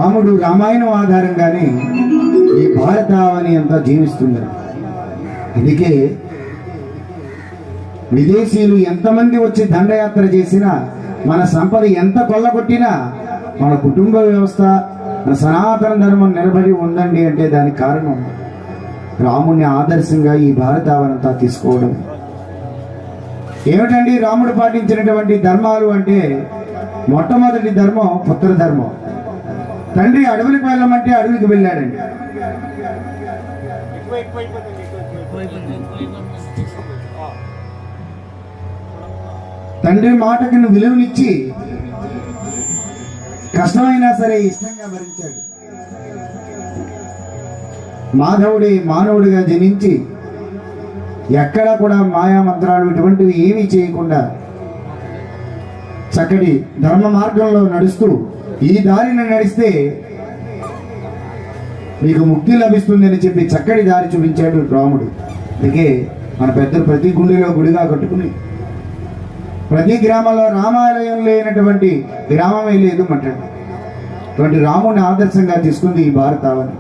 రాముడు రామాయణం ఆధారంగానే ఈ భారతావని అంతా జీవిస్తున్నారు. అందుకే విదేశీయులు ఎంతమంది వచ్చి దండయాత్ర చేసినా, మన సంపద ఎంత కొల్లగొట్టినా, మన కుటుంబ వ్యవస్థ, మన సనాతన ధర్మం నిలబడి ఉందండి అంటే దానికి కారణం రాముని ఆదర్శంగా ఈ భారతావనంతా తీసుకోవడం. ఏమిటండి రాముడు పాటించినటువంటి ధర్మాలు అంటే, మొట్టమొదటి ధర్మం పుత్ర ధర్మం. తండ్రి అడవులకు వెళ్ళమంటే అడవికి వెళ్ళాడండి. తండ్రి మాటకి విలువనిచ్చి కష్టమైనా సరే ఇష్టంగా భరించాడు. మాధవుడి మానవుడిగా జనించి ఎక్కడా కూడా మాయా మంత్రాలు ఇటువంటివి ఏమీ చేయకుండా చక్కటి ధర్మ మార్గంలో నడుస్తూ, ఈ దారిని నడిస్తే మీకు ముక్తి లభిస్తుందని చెప్పి చక్కటి దారి చూపించాడు రాముడు. అందుకే మన పెద్దలు ప్రతి గుండెలో గుడిగా కట్టుకుని, ప్రతి గ్రామంలో రామాలయం లేనటువంటి గ్రామమే లేదు అంటాడు. అటువంటి రాముడిని ఆదర్శంగా తీసుకుంది ఈ భారతావని.